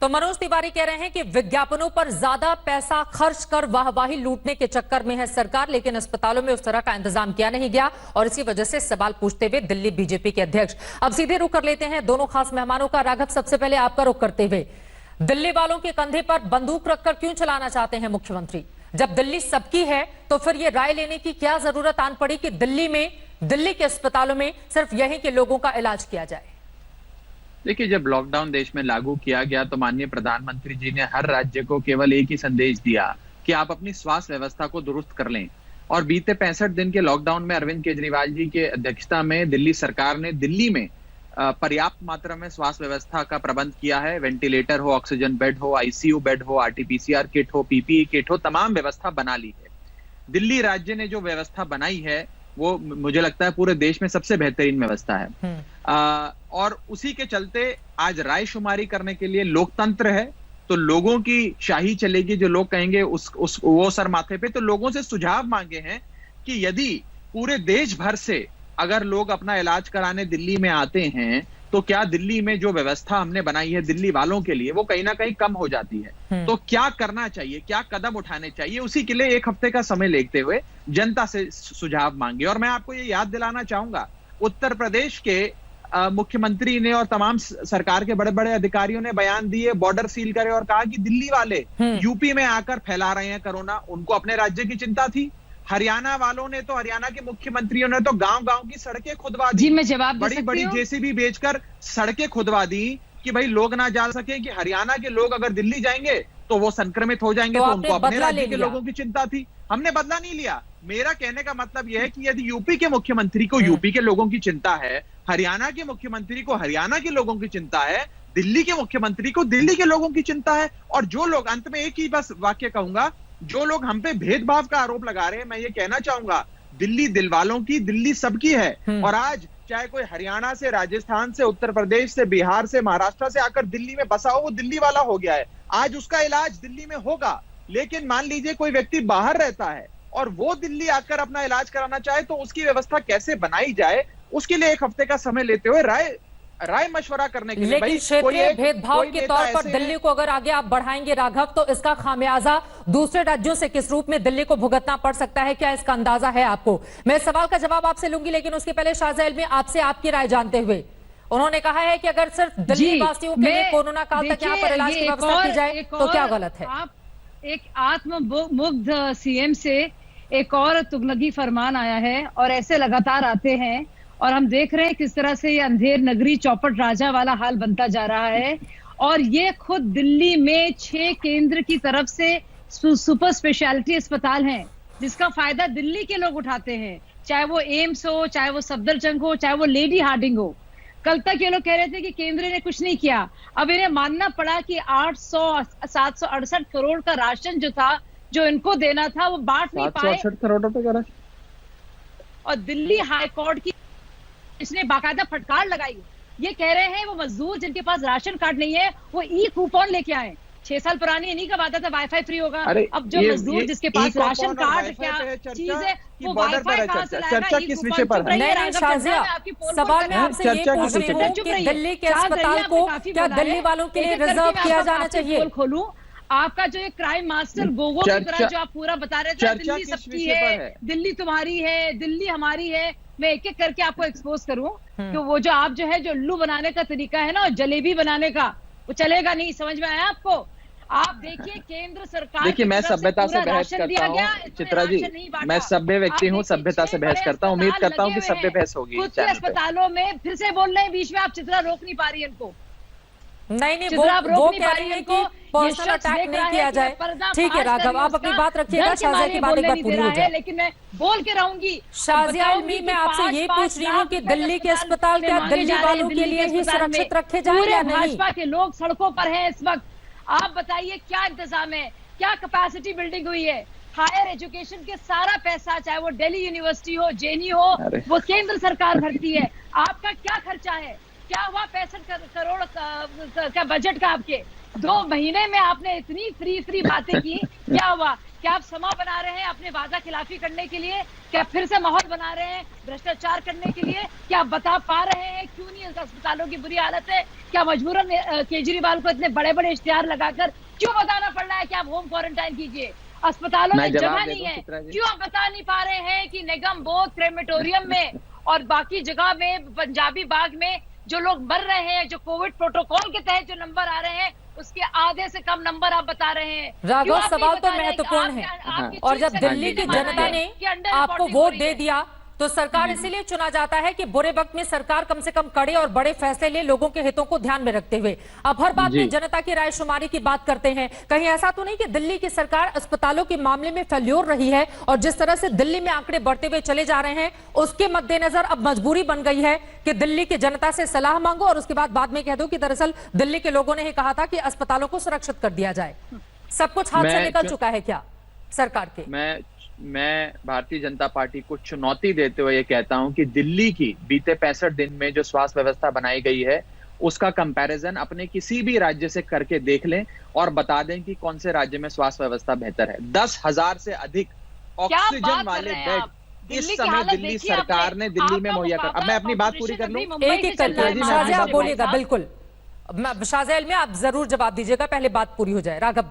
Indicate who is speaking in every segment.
Speaker 1: तो मनोज तिवारी कह रहे हैं कि विज्ञापनों पर ज्यादा पैसा खर्च कर वाहवाही लूटने के चक्कर में है सरकार, लेकिन अस्पतालों में उस तरह का इंतजाम किया नहीं गया और इसी वजह से सवाल पूछते हुए दिल्ली बीजेपी के अध्यक्ष। अब सीधे रुख कर लेते हैं दोनों खास मेहमानों का। राघव, सबसे पहले आपका रुख करते हुए, दिल्ली वालों के कंधे पर बंदूक रखकर क्यों चलाना चाहते हैं मुख्यमंत्री? जब दिल्ली सबकी है तो फिर ये राय लेने की क्या जरूरत आन पड़ी कि दिल्ली के अस्पतालों में सिर्फ यहीं के लोगों का इलाज किया जाए?
Speaker 2: देखिए, जब लॉकडाउन देश में लागू किया गया तो माननीय प्रधानमंत्री जी ने हर राज्य को केवल एक ही संदेश दिया कि आप अपनी स्वास्थ्य व्यवस्था को दुरुस्त कर लें। और बीते 65 दिन के लॉकडाउन में अरविंद केजरीवाल जी के अध्यक्षता में दिल्ली सरकार ने दिल्ली में पर्याप्त मात्रा में स्वास्थ्य व्यवस्था का प्रबंध किया है। वेंटिलेटर हो, ऑक्सीजन बेड हो, आईसीयू बेड हो, आरटीपीसीआर किट हो, पीपीई किट हो, तमाम व्यवस्था बना ली है। दिल्ली राज्य ने जो व्यवस्था बनाई है वो मुझे लगता है पूरे देश में सबसे बेहतरीन व्यवस्था है। और उसी के चलते आज रायशुमारी करने के लिए लोकतंत्र है तो लोगों की शाही चलेगी। जो लोग कहेंगे वो सर माथे पे। तो लोगों से सुझाव मांगे हैं कि यदि पूरे देश भर से अगर लोग अपना इलाज कराने दिल्ली में आते हैं तो क्या दिल्ली में जो व्यवस्था हमने बनाई है दिल्ली वालों के लिए वो कहीं ना कहीं कम हो जाती है। तो क्या करना चाहिए, क्या कदम उठाने चाहिए, उसी के लिए एक हफ्ते का समय लेते हुए जनता से सुझाव मांगे। और मैं आपको ये याद दिलाना चाहूंगा, उत्तर प्रदेश के मुख्यमंत्री ने और तमाम सरकार के बड़े बड़े अधिकारियों ने बयान दिए, बॉर्डर सील करे और कहा कि दिल्ली वाले यूपी में आकर फैला रहे हैं कोरोना, उनको अपने राज्य की चिंता थी। हरियाणा वालों ने तो, हरियाणा के मुख्यमंत्रियों ने तो गांव-गांव की सड़कें खुदवा दी।
Speaker 3: जी, मैं जवाब दे सकती हूं।
Speaker 2: बड़ी-बड़ी जेसीबी बेचकर सड़कें खुदवा दी कि भाई लोग ना जा सके, कि हरियाणा के लोग अगर दिल्ली जाएंगे तो वो संक्रमित हो जाएंगे। तो उनको अपने राज्य के लोगों की चिंता थी। हमने बदला नहीं लिया। मेरा कहने का मतलब यह है कि यदि यूपी के मुख्यमंत्री को यूपी के लोगों की चिंता है, हरियाणा के मुख्यमंत्री को हरियाणा के लोगों की चिंता है, दिल्ली के मुख्यमंत्री को दिल्ली के लोगों की चिंता है। और जो लोग, अंत में एक ही बस वाक्य कहूंगा, जो लोग हम पे भेदभाव का आरोप लगा रहे हैं, मैं ये कहना चाहूंगा, दिल्ली दिल वालों की, दिल्ली सबकी है। और आज चाहे कोई हरियाणा से, राजस्थान से, उत्तर प्रदेश से, बिहार से, महाराष्ट्र से आकर दिल्ली में बसा हो, वो दिल्ली वाला हो गया है। आज उसका इलाज दिल्ली में होगा। लेकिन मान लीजिए कोई व्यक्ति बाहर रहता है और वो दिल्ली आकर अपना इलाज कराना चाहे तो उसकी व्यवस्था कैसे बनाई जाए, उसके लिए एक हफ्ते का समय लेते हुए राय मशवरा करने के लिए।
Speaker 1: लेकिन क्षेत्रीय भेदभाव के तौर पर दिल्ली को अगर आगे आप बढ़ाएंगे राघव, तो इसका खामियाजा दूसरे राज्यों से किस रूप में दिल्ली को भुगतना पड़ सकता है, क्या इसका अंदाजा है आपको? मैं इस सवाल का जवाब आपसे लूंगी, लेकिन उसके पहले शाहजैल में आपसे आपकी राय जानते हुए, उन्होंने कहा है कि अगर सिर्फ दिल्ली वासियों के लिए कोरोना काल तक यहाँ पर इलाज की व्यवस्था की जाए तो क्या गलत है?
Speaker 3: आप एक आत्ममुग्ध सीएम से एक और तुगलकी फरमान आया है और ऐसे लगातार आते हैं और हम देख रहे हैं किस तरह से ये अंधेर नगरी चौपट राजा वाला हाल बनता जा रहा है। और ये खुद दिल्ली में 6 केंद्र की तरफ से सुपर स्पेशलिटी अस्पताल हैं जिसका फायदा दिल्ली के लोग उठाते हैं, चाहे वो एम्स हो, चाहे वो सफदरजंग हो, चाहे वो लेडी हार्डिंग हो। कल तक ये लोग कह रहे थे कि केंद्र ने कुछ नहीं किया। अब इन्हें मानना पड़ा कि 768 करोड़ का राशन जो था, जो इनको देना था, वो बांट नहीं पाए।
Speaker 2: 768 करोड़ रुपए का राशन।
Speaker 3: और दिल्ली हाईकोर्ट की इसने बाकायदा फटकार लगाई। ये कह रहे हैं वो मजदूर जिनके पास राशन कार्ड नहीं है वो ई कूपन लेके आए। 6 साल पुरानी इन्हीं का वादा था वाईफाई फ्री होगा। अब जो मजदूर जिसके पास राशन कार्ड क्या चीज है वो वाईफाई कहां से लाएगा?
Speaker 2: चर्चा किस विषय पर है?
Speaker 1: नहीं शाजिया, सवाल मैं आपसे ये पूछ रही हूँ कि दिल्ली के अस्पताल को क्या दिल्ली वालों के लिए रिजर्व किया जाना चाहिए?
Speaker 3: खोलूं आपका जो ये क्राइम मास्टर गोगो की तरह जो आप पूरा बता रहे थे, दिल्ली सबकी है, दिल्ली तुम्हारी है, दिल्ली हमारी है, मैं एक एक करके आपको एक्सपोज करूं कि वो जो आप जो है जो उल्लू बनाने का तरीका है ना, और जलेबी बनाने का, वो चलेगा नहीं। समझ में आया आपको? आप देखिए केंद्र सरकार,
Speaker 2: देखिए मैं सभ्यता से बहस करता हूँ चित्रा जी, मैं सभ्य व्यक्ति हूँ, सभ्यता से बहस करता हूँ, उम्मीद करता हूँ कि सभ्य बहस होगी।
Speaker 3: कुछ अस्पतालों में फिर से बोल रहे हैं बीच में, आप चित्रा रोक नहीं पा रही है इनको।
Speaker 1: नहीं वो कह रही है कि पर्सनल अटैक नहीं किया जाए। ठीक है राघव, आप अपनी बात रखिएगा, शाजिया की बात एक बार पूरी हो जाए।
Speaker 3: लेकिन मैं बोल के रहूंगी।
Speaker 1: शाजिया मैं आपसे ये पूछ रही हूँ कि दिल्ली के अस्पताल क्या दिल्ली वालों के लिए ही सुरक्षित रखे जाए या नहीं?
Speaker 3: भाजपा के लोग सड़कों पर हैं इस वक्त। आप बताइए क्या इंतजाम है, क्या कैपेसिटी बिल्डिंग हुई है? हायर एजुकेशन के सारा पैसा, चाहे वो दिल्ली यूनिवर्सिटी हो, जेएनयू हो, वो केंद्र सरकार भरती है। आपका क्या खर्चा है? क्या हुआ 65 करोड़ का बजट का आपके? 2 महीने में आपने इतनी फ्री बातें की, क्या हुआ? क्या आप समा बना रहे हैं अपने वादा खिलाफी करने के लिए? क्या फिर से माहौल बना रहे हैं भ्रष्टाचार करने के लिए? क्या आप बता पा रहे हैं क्यों नहीं अस्पतालों की बुरी हालत है? क्या मजबूरन केजरीवाल को इतने बड़े बड़े इश्तिहार लगाकर क्यों बताना पड़ रहा है कि आप होम क्वारंटाइन कीजिए? अस्पतालों में जगह नहीं है, क्यों आप बता नहीं पा रहे हैं कि निगम बोध क्रेमेटोरियम में और बाकी जगह में, पंजाबी बाग में जो लोग मर रहे हैं, जो कोविड प्रोटोकॉल के तहत जो नंबर आ रहे हैं, उसके आधे से कम नंबर आप बता रहे हैं।
Speaker 1: राघव, सवाल तो महत्वपूर्ण है। और जब दिल्ली की जनता ने आपको वोट दे दिया तो सरकार इसीलिए चुना जाता है कि बुरे वक्त में सरकार कम से कम कड़े और बड़े फैसले ले, लोगों के हितों को ध्यान में रखते हुए। अब हर बात में जनता की राय शुमारी की बात करते हैं। कहीं ऐसा तो नहीं कि दिल्ली की सरकार अस्पतालों के मामले में फेल्योर रही है और जिस तरह से दिल्ली में आंकड़े बढ़ते हुए चले जा रहे हैं, उसके मद्देनजर अब मजबूरी बन गई है कि दिल्ली की जनता से सलाह मांगो और उसके बाद में कह दो कि दरअसल दिल्ली के लोगों ने ही कहा था कि अस्पतालों को सुरक्षित कर दिया जाए। सब कुछ हाथ से निकल चुका है क्या सरकार के?
Speaker 2: मैं भारतीय जनता पार्टी को चुनौती देते हुए ये कहता हूं कि दिल्ली की बीते 65 दिन में जो स्वास्थ्य व्यवस्था बनाई गई है, उसका कंपैरिजन अपने किसी भी राज्य से करके देख लें और बता दें कि कौन से राज्य में स्वास्थ्य व्यवस्था बेहतर है। 10,000 से अधिक ऑक्सीजन वाले बेड इस समय दिल्ली सरकार ने दिल्ली में मुहैया कर। अब मैं अपनी बात पूरी कर लूं,
Speaker 1: एक करके आप बोलिएगा। बिल्कुल शाहजेल में आप जरूर जवाब दीजिएगा, पहले बात पूरी हो जाए। राघव,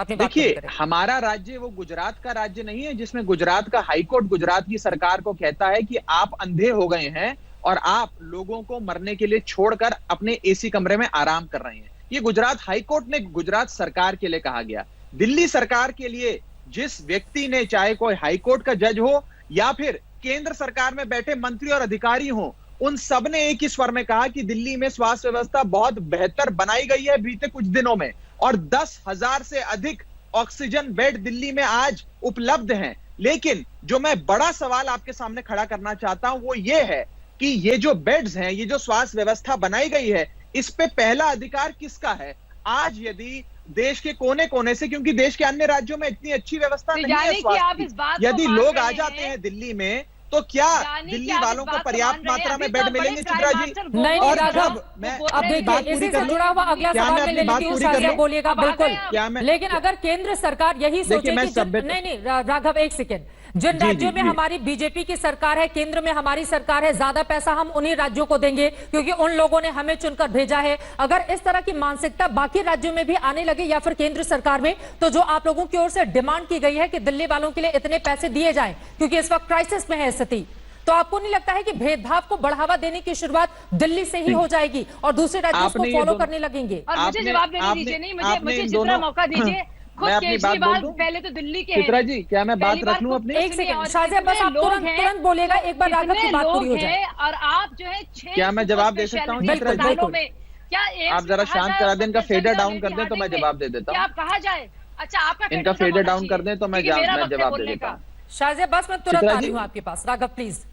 Speaker 2: देखिए, हमारा राज्य वो गुजरात का राज्य नहीं है जिसमें गुजरात का हाईकोर्ट गुजरात की सरकार को कहता है कि आप अंधे हो गए हैं और आप लोगों को मरने के लिए छोड़कर अपने एसी कमरे में आराम कर रहे हैं। ये गुजरात हाईकोर्ट ने गुजरात सरकार के लिए कहा गया। दिल्ली सरकार के लिए जिस व्यक्ति ने, चाहे कोई हाईकोर्ट का जज हो या फिर केंद्र सरकार में बैठे मंत्री और अधिकारी हो, उन सब ने एक ही स्वर में कहा कि दिल्ली में स्वास्थ्य व्यवस्था बहुत बेहतर बनाई गई है बीते कुछ दिनों में और 10,000 से अधिक ऑक्सीजन बेड दिल्ली में आज उपलब्ध हैं। लेकिन जो मैं बड़ा सवाल आपके सामने खड़ा करना चाहता हूं वो ये है कि ये जो बेड्स हैं, ये जो स्वास्थ्य व्यवस्था बनाई गई है, इस पे पहला अधिकार किसका है? आज यदि देश के कोने कोने से, क्योंकि देश के अन्य राज्यों में इतनी अच्छी व्यवस्था नहीं है स्वास्थ्य की, यदि लोग आ जाते हैं दिल्ली में तो क्या दिल्ली वालों को पर्याप्त मात्रा में बेड मिलेंगे? चित्रा जी,
Speaker 1: नहीं,
Speaker 2: और जब मैं अपनी बात पूरी कर जुड़ा हुआ अगला सवाल मैं बात पूरी कर लूं,
Speaker 1: बोलिएगा बिल्कुल। लेकिन अगर केंद्र सरकार यही सोचे कि नहीं राघव, एक सेकेंड, जिन राज्यों में हमारी बीजेपी की सरकार है, केंद्र में हमारी सरकार है, ज्यादा पैसा हम उन्हीं राज्यों को देंगे क्योंकि उन लोगों ने हमें चुनकर भेजा है। अगर इस तरह की मानसिकता बाकी राज्यों में भी आने लगे या फिर केंद्र सरकार में, तो जो आप लोगों की ओर से डिमांड की गई है कि दिल्ली वालों के लिए इतने पैसे दिए जाएं क्योंकि इस वक्त क्राइसिस में है स्थिति, तो आपको नहीं लगता है कि भेदभाव को बढ़ावा देने की शुरुआत दिल्ली से ही हो जाएगी और दूसरे राज्यों उसको फॉलो करने लगेंगे?
Speaker 3: और मुझे जवाब देने दीजिए, नहीं मुझे जितना मौका दीजिए। खुद केजरीवाल पहले तो दिल्ली के
Speaker 2: चित्रा जी, क्या मैं बात रख लूं अपनी?
Speaker 1: एक सेकंड शाहजेब, बस आप तुरंत बोलिएगा, एक बार राघव की बात पूरी हो जाए।
Speaker 3: और आप जो है,
Speaker 2: क्या मैं जवाब दे सकता हूँ? क्या आप जरा शांत करा दें, इनका फेडर डाउन कर दें तो मैं जवाब दे देता हूँ।
Speaker 3: आप कहा जाए, अच्छा आपका
Speaker 2: इनका फेडर डाउन कर दें तो मैं जवाब दे देता हूँ।
Speaker 1: शाहजेब, बस मैं तुरंत आ रही हूँ आपके पास। राघव प्लीज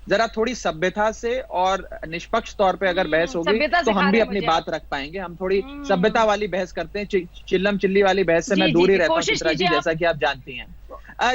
Speaker 2: जरा थोड़ी सभ्यता से और निष्पक्ष तौर पे अगर बहस होगी तो हम भी अपनी बात रख पाएंगे। हम थोड़ी सभ्यता वाली बहस करते हैं, चिल्लम चिल्ली वाली बहस से मैं दूर ही रहता हूँ चित्रा जी, जैसा कि आप जानती हैं।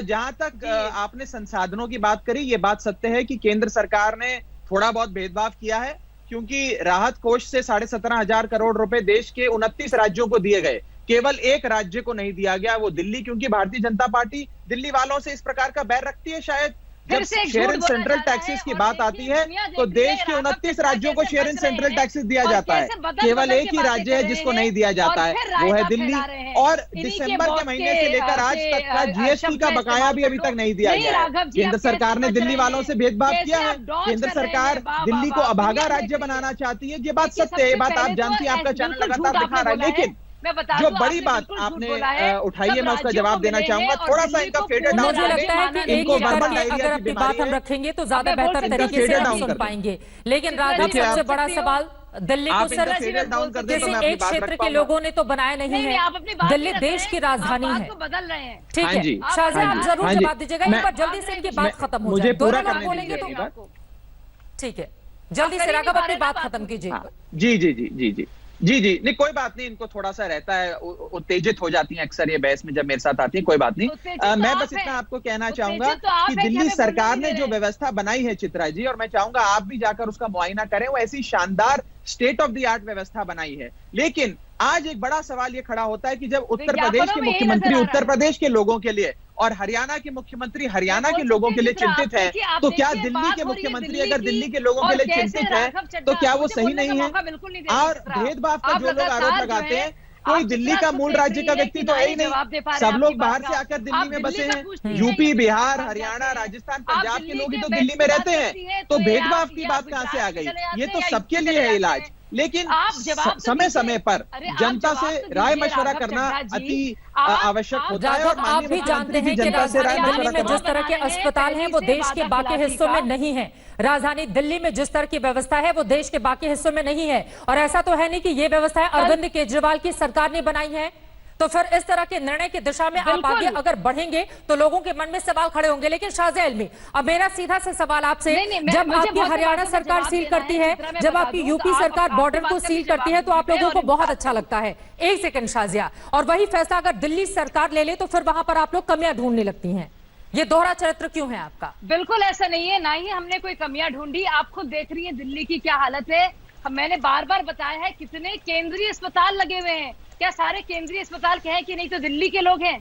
Speaker 2: जहां तक आपने संसाधनों की बात करी, ये बात सत्य है कि केंद्र सरकार ने थोड़ा बहुत भेदभाव किया है क्योंकि राहत कोष से 17,500 करोड़ रुपए देश के 29 राज्यों को दिए गए, केवल एक राज्य को नहीं दिया गया, वो दिल्ली, क्योंकि भारतीय जनता पार्टी दिल्ली वालों से इस प्रकार का बैर रखती है। शायद जब शेयर इन सेंट्रल टैक्सेस की बात आती है तो देश के 29 राज्यों को शेयर इन सेंट्रल टैक्सेस दिया जाता है, केवल एक ही राज्य है जिसको नहीं दिया जाता है, वो है दिल्ली। और दिसंबर के महीने से लेकर आज तक का जीएसटी का बकाया भी अभी तक नहीं दिया गया है। केंद्र सरकार ने दिल्ली वालों से भेदभाव किया है। केंद्र सरकार दिल्ली को अभागा राज्य बनाना चाहती है, ये बात सत्य है, ये बात आप जानती है, आपका चैनल लगातार दिखा रहा है। लेकिन जो बड़ी बात आपने उठाई है मैं उसका जवाब देना चाहूंगा। थोड़ा सा इनका फेडर डाउन,
Speaker 1: मुझे लगता है कि इनको अगर अपनी बात हम रखेंगे तो ज्यादा बेहतर तरीके से हम सुन पाएंगे। लेकिन राघव, सबसे बड़ा सवाल दिल्ली को किसी एक क्षेत्र के लोगों ने तो बनाया नहीं है, दिल्ली देश की राजधानी है।
Speaker 3: बदल रहे हैं,
Speaker 1: ठीक है शाहजेब, आप जरूर जवाब दीजिएगा, एक बार जल्दी से इनकी बात खत्म हो जाए। दोनों लोग बोलेंगे तो ठीक है, जल्दी से राघव अपनी बात खत्म कीजिए।
Speaker 2: जी जी जी जी जी जी जी नहीं, कोई बात नहीं, इनको थोड़ा सा रहता है, उत्तेजित हो जाती हैं अक्सर ये बहस में जब मेरे साथ आती है, कोई बात नहीं। मैं बस इतना आपको कहना चाहूंगा कि दिल्ली सरकार ने जो व्यवस्था बनाई है चित्रा जी, और मैं चाहूंगा आप भी जाकर उसका मुआयना करें, वो ऐसी शानदार स्टेट ऑफ द आर्ट व्यवस्था बनाई है। लेकिन आज एक बड़ा सवाल ये खड़ा होता है कि जब उत्तर प्रदेश
Speaker 3: विज्ञापनों
Speaker 2: के
Speaker 3: में यही
Speaker 2: मुख्यमंत्री
Speaker 3: नजर आ रहा
Speaker 2: उत्तर
Speaker 3: है।
Speaker 2: प्रदेश के लोगों के लिए और हरियाणा के मुख्यमंत्री हरियाणा के लोगों के लिए चिंतित है, तो क्या दिल्ली के मुख्यमंत्री अगर दिल्ली के लोगों के लिए चिंतित है तो क्या वो सही नहीं है? और भेदभाव का जो लोग आरोप लगाते हैं, कोई दिल्ली का मूल राज्य का व्यक्ति तो है ही नहीं, सब लोग बाहर से आकर दिल्ली में बसे हैं। यूपी, बिहार, हरियाणा, राजस्थान, पंजाब के लोग ही तो दिल्ली में रहते हैं, तो भेदभाव की बात कहां से आ गई? ये तो सबके लिए है इलाज, लेकिन समय समय पर जनता से राय मशवरा करना अति आवश्यक होता है। और
Speaker 1: आप भी जानते हैं कि राजधानी दिल्ली में जिस तरह के अस्पताल हैं वो देश के बाकी हिस्सों में नहीं है। राजधानी दिल्ली में जिस तरह की व्यवस्था है वो देश के बाकी हिस्सों में नहीं है। और ऐसा तो है नहीं कि ये व्यवस्थाएं अरविंद केजरीवाल की सरकार ने बनाई है। तो फिर इस तरह के निर्णय की दिशा में आप आगे अगर बढ़ेंगे तो लोगों के मन में सवाल खड़े होंगे। लेकिन शाहज़िया इल्मी, अब मेरा सीधा से सवाल आपसे, जब आपकी हरियाणा सरकार सील करती है, जब आपकी यूपी सरकार बॉर्डर को सील करती है, तो आप लोगों को बहुत अच्छा लगता है। एक सेकंड शाहज़िया, और वही फैसला अगर दिल्ली सरकार ले ले तो फिर वहां पर आप लोग कमियां ढूंढने लगती हैं। ये दोहरा चरित्र क्यों है आपका?
Speaker 3: बिल्कुल ऐसा नहीं है, ना ही हमने कोई कमियां ढूंढी। आप खुद देख रही है दिल्ली की क्या हालत है। मैंने बार बार बताया है कितने केंद्रीय अस्पताल लगे हुए हैं। क्या सारे केंद्रीय अस्पताल के हैं कि नहीं तो दिल्ली के लोग हैं?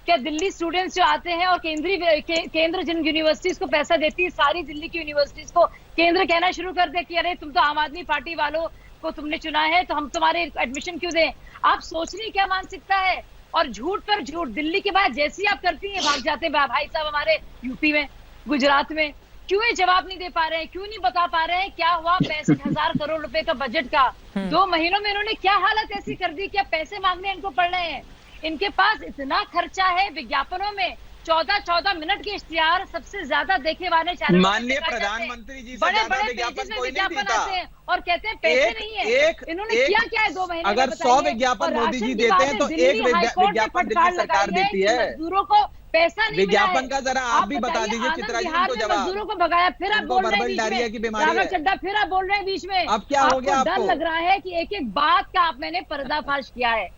Speaker 3: क्या दिल्ली स्टूडेंट्स जो आते हैं और केंद्र जिन यूनिवर्सिटीज को पैसा देती है, सारी दिल्ली की यूनिवर्सिटीज को केंद्र कहना शुरू कर दे कि अरे तुम तो आम आदमी पार्टी वालों को तुमने चुना है तो हम तुम्हारे एडमिशन क्यों दें? आप सोच रही क्या मानसिकता है? और झूठ पर झूठ, दिल्ली के बाद जैसी आप करती हैं भाग जाते हैं भाई साहब हमारे यूपी में, गुजरात में। क्यों ये जवाब नहीं दे पा रहे हैं? क्यों नहीं बता पा रहे हैं क्या हुआ 65,000 करोड़ रुपए का बजट का? 2 महीनों में इन्होंने क्या हालत ऐसी कर दी कि पैसे मांगने इनको पड़ रहे हैं। इनके पास इतना खर्चा है विज्ञापनों में, 14 मिनट के इश्तिहार सबसे ज्यादा देखे वाले चैनल।
Speaker 2: माननीय प्रधानमंत्री जी से ज्यादा विज्ञापन कोई नहीं देता
Speaker 3: और कहते हैं पैसे नहीं है। इन्होंने किया क्या है 2 महीने?
Speaker 2: अगर 100 विज्ञापन मोदी जी देते हैं तो एक विज्ञापन दिल्ली सरकार देती है।
Speaker 3: मजदूरों को पैसा नहीं
Speaker 2: विज्ञापन का जरा आप भी बता दीजिए चित्रा जी को जवाब।
Speaker 3: मजदूरों को भगाया, फिर आप बोल रहे हैं
Speaker 2: डायरिया की बीमारी है।
Speaker 3: चड्डा, फिर आप बोल रहे हैं बीच में।
Speaker 2: अब क्या हो गया आपको?
Speaker 3: डर लग रहा है कि एक एक बात का मैंने पर्दाफाश किया है,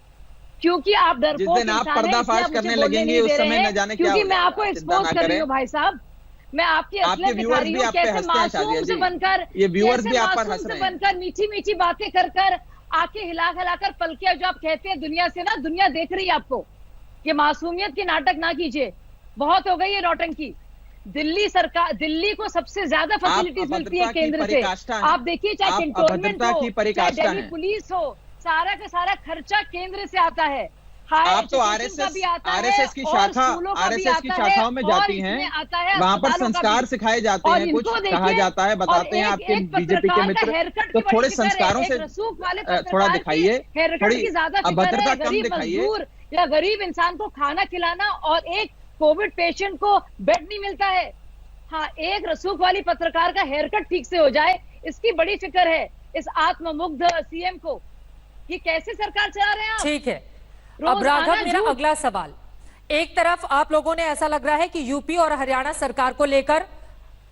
Speaker 3: क्योंकि आप डरपोक
Speaker 2: जिस दिन आप पर्दाफाश करने लगेंगे उस समय न जाने क्या
Speaker 3: क्योंकि मैं आपको एक्सपोज कर रही हूँ भाई साहब। मैं आपकी असलियत दिखा रही हूँ, कैसे मासूम से बनकर,
Speaker 2: ये व्यूअर्स भी आप पर हंस रहे हैं,
Speaker 3: बनकर मीठी मीठी बातें कर कर, आंखें हिला हिलाकर पलके जो आप कहते हैं दुनिया से ना, दुनिया देख रही है आपको। ये मासूमियत के नाटक ना कीजिए, बहुत हो गई है नौटंकी। दिल्ली सरकार, दिल्ली को सबसे ज्यादा फैसिलिटीज मिलती है केंद्र से। आप देखिए चाहे कैंटोनमेंट हो, चाहे दिल्ली पुलिस हो, सारा का सारा खर्चा केंद्र से आता है।
Speaker 2: आप तो आरएसएस की शाखा, आरएसएस की शाखाओं में जाती हैं, वहाँ पर संस्कार सिखाए जाते हैं, कुछ कहा जाता है, बताते हैं आपके बीजेपी के मित्र, तो थोड़े संस्कारों से थोड़ा दिखाइए, थोड़ी अभद्रता कम दिखाइए।
Speaker 3: या गरीब इंसान को खाना खिलाना और एक कोविड पेशेंट को बेड नहीं मिलता है। हाँ, एक रसूख वाली पत्रकार का हेयर कट ठीक से हो जाए, इसकी बड़ी फिक्र है इस आत्ममुग्ध सीएम को। ये कैसे सरकार चला रहे हैं आप?
Speaker 1: ठीक है, अब राघव मेरा अगला सवाल, एक तरफ आप लोगों ने ऐसा लग रहा है कि यूपी और हरियाणा सरकार को लेकर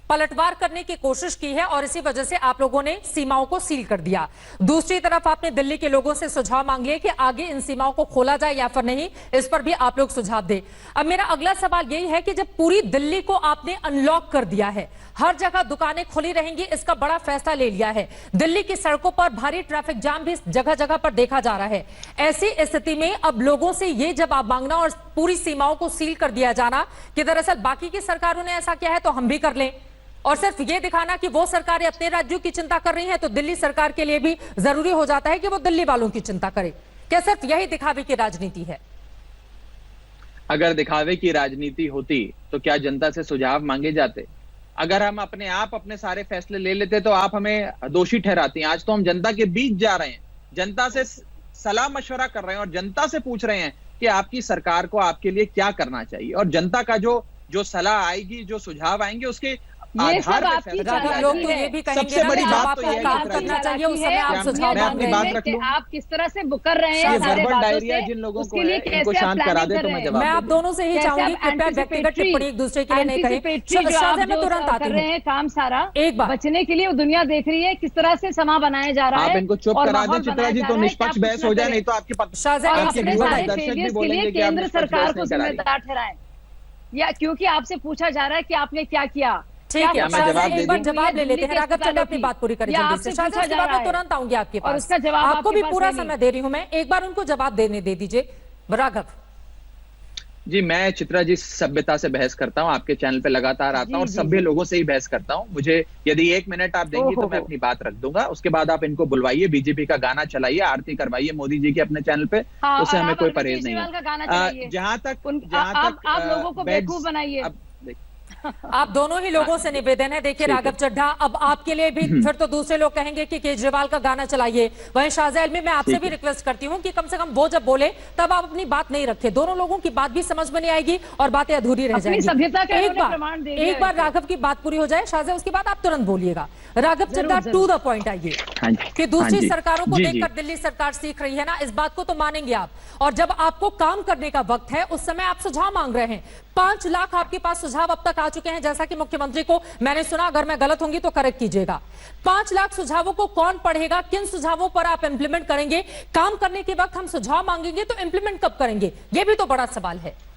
Speaker 1: पलटवार करने की कोशिश की है और इसी वजह से आप लोगों ने सीमाओं को सील कर दिया। दूसरी तरफ आपने दिल्ली के लोगों से सुझाव मांग लिए कि आगे इन सीमाओं को खोला जाए या फिर नहीं, इस पर भी आप लोग सुझाव दें। अब मेरा अगला सवाल यही है कि जब पूरी दिल्ली को आपने अनलॉक कर दिया है, हर जगह दुकानें खुली रहेंगी, इसका बड़ा फैसला ले लिया है, दिल्ली की सड़कों पर भारी ट्रैफिक जाम भी जगह जगह पर देखा जा रहा है, ऐसी स्थिति में अब लोगों से ये जवाब मांगना और पूरी सीमाओं को सील कर दिया जाना कि दरअसल बाकी की सरकारों ने ऐसा किया है तो हम भी कर लें, और सिर्फ ये दिखाना कि वो सरकारें अपने राज्यों की चिंता कर रही हैं तो दिल्ली सरकार के लिए भी जरूरी हो जाता है कि वो दिल्ली वालों की चिंता करे। क्या सिर्फ यही दिखावे की राजनीति है?
Speaker 2: अगर दिखावे की राजनीति होती तो क्या जनता से सुझाव मांगे जाते? अगर हम अपने आप अपने सारे फैसले ले लेते तो आप हमें दोषी ठहराती हैं। आज तो हम जनता के बीच जा रहे हैं, जनता से सलाह मशवरा कर रहे हैं और जनता से पूछ रहे हैं कि आपकी सरकार को आपके लिए क्या करना चाहिए, और जनता का जो सलाह आएगी, जो सुझाव आएंगे, उसके आधार
Speaker 1: पर लोग तो ये भी कहेंगे
Speaker 2: सबसे बड़ी बात
Speaker 1: तो ये काम करना चाहिए उस समय आप सुझाव
Speaker 2: अपनी बात रख लूं।
Speaker 3: आप किस तरह से कर रहे हैं सारे
Speaker 2: डायरिया जिन लोगों को है, इनको शांत करा दे तो मैं जवाब।
Speaker 1: मैं आप दोनों से ही चाहूंगी कृपया व्यक्तिगत टिप्पणी एक दूसरे के लिए नहीं कहें। मैं तुरंत आती हूं,
Speaker 3: काम सारा
Speaker 1: एक बार
Speaker 3: बचने के लिए वो दुनिया देख रही है किस तरह से समा बनाया जा रहा है।
Speaker 2: आप इनको चुप करा दें चित्रा जी तो निष्पक्ष बहस हो जाए, नहीं तो आपके
Speaker 3: दर्शक भी बोलेंगे केंद्र सरकार को जिम्मेदार ठहराएं, या क्योंकि आपसे पूछा जा रहा है कि आपने क्या किया,
Speaker 1: ठीक है,
Speaker 2: क्या मैं
Speaker 1: शाहज़ा,
Speaker 2: जवाब दे
Speaker 1: एक बार
Speaker 2: दूं?
Speaker 1: जवाब ले लेते हैं। राघव चड्ढा अपनी बात पूरी करें जल्दी से। शाहज़ा, उसके बाद मैं तुरंत आऊंगी आपके पास,
Speaker 3: उसका जवाब
Speaker 1: आपको
Speaker 3: आपके
Speaker 1: भी
Speaker 3: पास
Speaker 1: पूरा
Speaker 3: नहीं।
Speaker 1: समय दे रही हूं मैं, एक बार उनको जवाब देने दे दीजिए। राघव
Speaker 2: जी, मैं चित्रा जी सभ्यता से बहस करता हूं, आपके चैनल पे लगातार आता हूं और
Speaker 3: जी,
Speaker 2: सभ्य
Speaker 3: जी।
Speaker 2: लोगों से ही बहस करता हूं। मुझे यदि 1 मिनट आप देंगी तो मैं अपनी बात रख दूंगा, उसके बाद आप इनको बुलवाइए, बीजेपी का गाना चलाइए, आरती करवाइए मोदी जी के अपने चैनल पे,
Speaker 3: हाँ,
Speaker 2: उससे
Speaker 3: और
Speaker 2: हमें
Speaker 3: आप
Speaker 2: कोई
Speaker 3: अरविंद
Speaker 2: परहेज नहीं
Speaker 3: केजरीवाल का गाना
Speaker 2: है।
Speaker 3: चलाइए।
Speaker 2: जहां तक
Speaker 3: आप लोगों को बेवकूफ बनाइए।
Speaker 1: आप दोनों ही लोगों से निवेदन है। देखिए
Speaker 2: ठीक है।
Speaker 1: राघव चड्ढा, अब आपके लिए भी फिर तो दूसरे लोग कहेंगे कि केजरीवाल का गाना चलाइए। वहीं शाहज़ा इल्मी, मैं आपसे
Speaker 2: ठीक
Speaker 1: भी
Speaker 2: है।
Speaker 1: रिक्वेस्ट करती हूं कि कम से कम वो जब बोले तब आप अपनी बात नहीं रखें। दोनों लोगों की बात भी समझ में नहीं आएगी और बातें अधूरी रह
Speaker 3: अपनी
Speaker 1: जाएंगी।
Speaker 3: सभ्यता का
Speaker 1: एक
Speaker 3: इन्होंने प्रमाण दे
Speaker 1: बार
Speaker 3: दिया
Speaker 1: एक बार
Speaker 3: है।
Speaker 1: राघव की बात पूरी हो जाए शाहज़ा, उसके बाद आप तुरंत बोलिएगा। राघव चड्ढा,
Speaker 3: जरूर।
Speaker 1: टू द पॉइंट आइए
Speaker 2: हाँ जी,
Speaker 1: कि दूसरी
Speaker 2: हाँ जी।
Speaker 1: सरकारों को
Speaker 2: जी,
Speaker 1: देखकर दिल्ली सरकार सीख रही है ना, इस बात को तो मानेंगे आप। और जब आपको काम करने का वक्त है उस समय आप सुझाव मांग रहे हैं। 5 लाख आपके पास सुझाव अब तक आ चुके हैं, जैसा कि मुख्यमंत्री को मैंने सुना, अगर मैं गलत होंगी तो करेक्ट कीजिएगा। 5 लाख सुझावों को कौन पढ़ेगा? किन सुझावों पर आप इंप्लीमेंट करेंगे? काम करने के वक्त हम सुझाव मांगेंगे तो इंप्लीमेंट कब करेंगे? यह भी तो बड़ा सवाल है।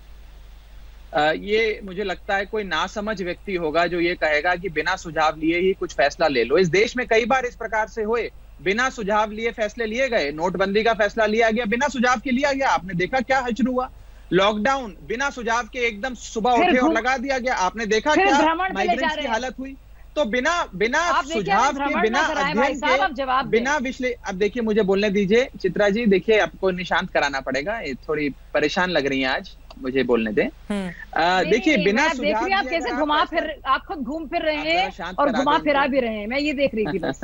Speaker 2: ये मुझे लगता है कोई नासमझ व्यक्ति होगा जो ये कहेगा कि बिना सुझाव लिए ही कुछ फैसला ले लो। इस देश में कई बार इस प्रकार से हुए, बिना सुझाव लिए फैसले लिए गए। नोटबंदी का फैसला लिया गया, बिना सुझाव के लिया गया, आपने देखा क्या हश्र हुआ। लॉकडाउन बिना सुझाव के एकदम सुबह
Speaker 3: फिर
Speaker 2: उठे और
Speaker 3: घूम-
Speaker 2: लगा दिया गया, आपने देखा
Speaker 3: फिर
Speaker 2: क्या
Speaker 3: भ्रमण पे ले जा
Speaker 2: माइग्रेंट्स
Speaker 3: रहे
Speaker 2: की
Speaker 3: हैं।
Speaker 2: हालत हुई। तो बिना बिना
Speaker 3: आप देखिए,
Speaker 2: सुझाव
Speaker 3: भ्रमण
Speaker 2: के,
Speaker 3: ना
Speaker 2: बिना
Speaker 3: कराएं भाई
Speaker 2: अध्ययन
Speaker 3: साहब, आप जवाब
Speaker 2: के,
Speaker 3: दें।
Speaker 2: बिना अब देखिए मुझे बोलने दीजिए चित्रा जी। देखिए आपको निशांत कराना पड़ेगा, ये थोड़ी परेशान लग रही हैं आज, मुझे बोलने दें। देखिए
Speaker 3: नहीं,
Speaker 2: बिना
Speaker 3: मैं देख
Speaker 2: सुझाव
Speaker 3: रही हूँ आप
Speaker 2: दिए
Speaker 3: कैसे
Speaker 2: अगर
Speaker 3: घुमा
Speaker 2: फैसला-
Speaker 3: फिर, आप खुद घूम फिर रहे
Speaker 2: आप जरा
Speaker 3: हैं
Speaker 2: शांत
Speaker 3: और
Speaker 2: करा
Speaker 3: घुमा
Speaker 2: दें
Speaker 3: फिरा
Speaker 2: इनको।
Speaker 3: भी रहे हैं। मैं ये देख रही थी बस।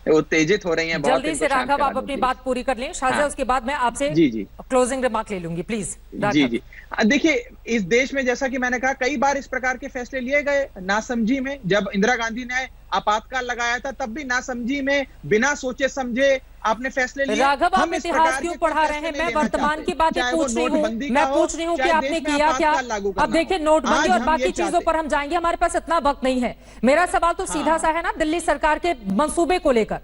Speaker 2: वो उत्तेजित हो रही हैं बहुत,
Speaker 1: जल्दी
Speaker 2: इनको
Speaker 1: से
Speaker 2: शांत
Speaker 1: राघव
Speaker 2: करा
Speaker 1: आप
Speaker 2: दो,
Speaker 1: अपनी
Speaker 2: please।
Speaker 1: बात पूरी कर लें शाहज़ा,
Speaker 2: हाँ।
Speaker 1: उसके बाद मैं आपसे
Speaker 2: जी, जी।
Speaker 1: क्लोजिंग रिमार्क ले लूंगी प्लीज।
Speaker 2: जी जी। देखिए इस देश में जैसा कि मैंने कहा कई बार इस प्रकार के फैसले लिए गए नासमझी में। जब इंदिरा गांधी ने आपातकाल लगाया था तब भी नासमझी में, बिना सोचे समझे आपने फैसले लिए।
Speaker 1: राघव, आप
Speaker 2: हम इस
Speaker 1: इतिहास
Speaker 2: प्रकार
Speaker 1: क्यों
Speaker 2: के
Speaker 1: पढ़ा
Speaker 2: फैसले
Speaker 1: रहे हैं?
Speaker 2: नहीं
Speaker 1: मैं
Speaker 2: लेना
Speaker 1: वर्तमान
Speaker 2: चाहते।
Speaker 1: की बातें
Speaker 2: चाहे वो
Speaker 1: पूछ रही हूँ,
Speaker 2: नोटबंदी
Speaker 1: मैं
Speaker 2: का
Speaker 1: पूछ रही हूँ कि
Speaker 2: चाहे
Speaker 1: आपने
Speaker 2: देश में
Speaker 1: किया क्या।
Speaker 2: आपातकाल लागू
Speaker 1: अब
Speaker 2: करना
Speaker 1: देखिए
Speaker 2: हो।
Speaker 1: नोटबंदी
Speaker 2: आज
Speaker 1: और
Speaker 2: हम
Speaker 1: बाकी
Speaker 2: ये
Speaker 1: चीजों
Speaker 2: चाहते
Speaker 1: पर हम जाएंगे, हमारे पास इतना वक्त नहीं है। मेरा सवाल तो सीधा सा है ना दिल्ली सरकार के मंसूबे को लेकर,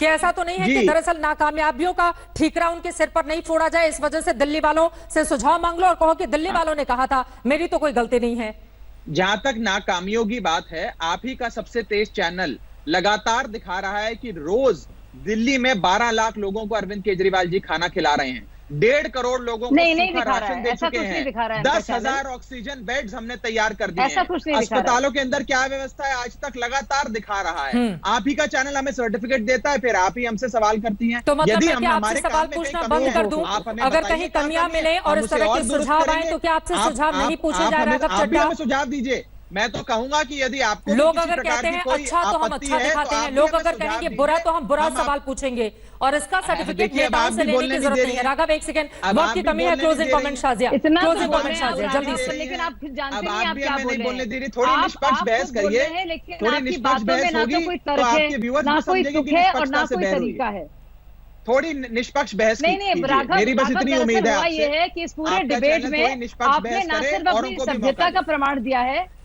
Speaker 1: कि ऐसा तो नहीं है कि दरअसल नाकामयाबियों का ठीकरा उनके सिर पर नहीं छोड़ा जाए, इस वजह से दिल्ली वालों से सुझाव मांग लो और कहो कि दिल्ली वालों ने कहा था, मेरी तो कोई गलती नहीं है।
Speaker 2: जहां तक नाकामियों की बात है, आप ही का सबसे तेज चैनल लगातार दिखा रहा है कि रोज दिल्ली में 12 लाख लोगों को अरविंद केजरीवाल जी खाना खिला रहे हैं। 1.5 करोड़ लोगों को
Speaker 3: नहीं
Speaker 2: सूखा
Speaker 3: दिखा रहा
Speaker 2: राशन
Speaker 3: है,
Speaker 2: दे
Speaker 3: ऐसा
Speaker 2: चुके
Speaker 3: कुछ नहीं
Speaker 2: हैं।
Speaker 3: दिखा रहा है इनका
Speaker 2: 10,000 ऑक्सीजन बेड्स हमने तैयार कर दिए
Speaker 3: ऐसा
Speaker 2: हैं।
Speaker 3: कुछ नहीं दिखा रहा है।
Speaker 2: अस्पतालों के अंदर क्या व्यवस्था है आज तक लगातार दिखा रहा है। आप ही का चैनल हमें सर्टिफिकेट देता है, फिर आप ही हमसे सवाल करती हैं।
Speaker 1: तो मतलब
Speaker 2: यदि
Speaker 1: मैं
Speaker 2: हम
Speaker 1: क्या आपसे
Speaker 2: हमारे
Speaker 1: सवाल
Speaker 2: काम में
Speaker 1: पूछना
Speaker 2: कहीं
Speaker 1: बंद
Speaker 2: कमी
Speaker 1: कर
Speaker 2: है,
Speaker 1: दूं?
Speaker 2: आप हमें
Speaker 1: अगर
Speaker 2: बताइए
Speaker 1: कहीं
Speaker 2: क्या
Speaker 1: कमियां
Speaker 2: कमी है,
Speaker 1: मिले और
Speaker 2: हम
Speaker 1: इस
Speaker 2: उसे
Speaker 1: तरह
Speaker 2: और
Speaker 1: के
Speaker 2: दुरुस्त
Speaker 1: सुझाव आए
Speaker 2: करेंगे।
Speaker 1: तो क्या आपसे
Speaker 2: आप-
Speaker 1: सुझाव नहीं
Speaker 2: आप-
Speaker 1: पूछे
Speaker 2: आप
Speaker 1: जाए
Speaker 2: हमें-
Speaker 1: राघव
Speaker 2: आप भी
Speaker 1: चड्ढा?
Speaker 2: हमें सुझाव दीजिए। मैं तो कहूंगा कि यदि आपको
Speaker 1: लोग
Speaker 2: किसी
Speaker 1: अगर
Speaker 2: प्रकार
Speaker 1: कहते
Speaker 2: की
Speaker 1: हैं
Speaker 2: कोई
Speaker 1: अच्छा तो हम
Speaker 2: आपत्ति
Speaker 1: अच्छा
Speaker 2: है,
Speaker 1: दिखाते
Speaker 2: तो
Speaker 1: हैं,
Speaker 2: आप
Speaker 1: लोग
Speaker 2: भी हमें
Speaker 1: अगर
Speaker 2: सुझाव
Speaker 1: कहेंगे
Speaker 2: दीजिए।
Speaker 1: बुरा तो हम बुरा
Speaker 2: हम
Speaker 1: सवाल पूछेंगे और इसका सर्टिफिकेट
Speaker 2: देखिए, अब
Speaker 1: नेताओं
Speaker 2: आप
Speaker 1: से
Speaker 2: भी
Speaker 1: लेने
Speaker 2: बोलने
Speaker 1: की
Speaker 2: नहीं
Speaker 1: जरूरत
Speaker 2: दे
Speaker 1: नहीं है।
Speaker 2: रही हैं।
Speaker 1: राघव एक सेकंड,
Speaker 2: अब
Speaker 1: वक्त
Speaker 2: आप
Speaker 1: की
Speaker 2: भी
Speaker 1: कमी है।
Speaker 2: बोलने
Speaker 1: क्लोजिंग
Speaker 2: नहीं दे
Speaker 1: कमेंट
Speaker 2: रही
Speaker 1: शाजिया,
Speaker 3: इतना तो
Speaker 1: क्लोजिंग
Speaker 3: बोल
Speaker 1: कमेंट
Speaker 3: रहे हैं
Speaker 1: शाजिया
Speaker 3: आप
Speaker 1: जल्दी
Speaker 3: राघव,
Speaker 1: से।
Speaker 3: लेकिन आप फिर जानते
Speaker 2: अब
Speaker 3: नहीं
Speaker 2: आप
Speaker 3: आप
Speaker 2: भी
Speaker 3: क्या
Speaker 2: हमें
Speaker 3: बोल
Speaker 2: नहीं
Speaker 3: रहे
Speaker 2: बोलने दे
Speaker 3: हैं।
Speaker 2: रही। थोड़ी निष्पक्ष
Speaker 3: आप
Speaker 2: बहस
Speaker 3: खुद बोल
Speaker 2: करिए,
Speaker 3: रहे हैं, लेकिन
Speaker 2: थोड़ी
Speaker 3: आपकी
Speaker 2: निष्पक्ष
Speaker 3: बातों में
Speaker 2: बहस
Speaker 3: ना
Speaker 2: होगी
Speaker 3: तो कोई
Speaker 2: तो
Speaker 3: तर्क
Speaker 2: आपके
Speaker 3: है,
Speaker 2: व्यूअर्स
Speaker 3: ना
Speaker 2: भी
Speaker 3: कोई
Speaker 2: समझेंगे
Speaker 3: तुक
Speaker 2: कि
Speaker 3: है और
Speaker 2: निष्पक्षता
Speaker 3: ना
Speaker 2: से
Speaker 3: कोई
Speaker 2: बहस हुई
Speaker 3: तरीका
Speaker 2: है।
Speaker 3: है।
Speaker 2: थोड़ी निष्पक्ष बहस
Speaker 3: नहीं
Speaker 2: कीजिए।
Speaker 3: राघव,
Speaker 2: मेरी बस
Speaker 3: राघव
Speaker 2: इतनी उम्मीद है
Speaker 3: दरअसल हुआ
Speaker 2: आपसे।
Speaker 3: ये है कि इस पूरे
Speaker 2: आपका
Speaker 3: डिबेट
Speaker 2: चैनल थोड़ी
Speaker 3: में
Speaker 2: निष्पक्ष
Speaker 3: आपने
Speaker 2: बहस
Speaker 3: ना
Speaker 2: करे,
Speaker 3: सिर्फ
Speaker 2: औरों
Speaker 3: अपनी
Speaker 2: को भी मौका
Speaker 3: सभ्यता का
Speaker 2: दे।
Speaker 3: प्रमाण दिया है,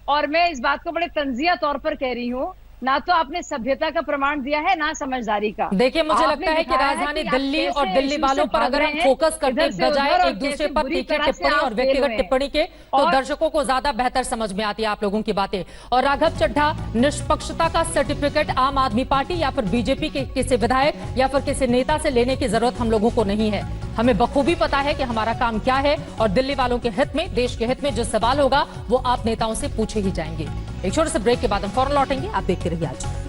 Speaker 3: और मैं इस बात को बड़े तंजिया तौर पर कह रही हूँ, ना तो आपने सभ्यता का प्रमाण दिया है ना समझदारी का।
Speaker 1: देखिए मुझे
Speaker 3: आपने
Speaker 1: लगता है कि
Speaker 3: दिखाया
Speaker 1: राजधानी
Speaker 3: कि आप
Speaker 1: दिल्ली
Speaker 3: कैसे
Speaker 1: और दिल्ली
Speaker 3: इश्यू
Speaker 1: वालों
Speaker 3: से
Speaker 1: पर
Speaker 3: भाग
Speaker 1: अगर
Speaker 3: रहे
Speaker 1: हम
Speaker 3: हैं,
Speaker 1: फोकस करते
Speaker 3: इधर से
Speaker 1: बजाय
Speaker 3: उधर, और
Speaker 1: एक दूसरे
Speaker 3: कैसे
Speaker 1: पर
Speaker 3: बुरी
Speaker 1: तीखी
Speaker 3: तरह से
Speaker 1: टिप्पणी
Speaker 3: आप
Speaker 1: और
Speaker 3: फेल
Speaker 1: व्यक्तिगत
Speaker 3: हुए हैं।
Speaker 1: टिप्पणी के, तो
Speaker 3: और-
Speaker 1: दर्शकों को ज्यादा बेहतर समझ में आती है आप लोगों की बातें। और राघव चड्ढा, निष्पक्षता का सर्टिफिकेट आम आदमी पार्टी या फिर बीजेपी के किसी विधायक या फिर किसी नेता से लेने की जरूरत हम लोगों को नहीं है। हमें बखूबी पता है कि हमारा काम क्या है और दिल्ली वालों के हित में, देश के हित में जो सवाल होगा वो आप नेताओं से पूछे ही जाएंगे। एक छोटे से ब्रेक के बाद हम फौरन लौटेंगे, आप देखते रहिए आज।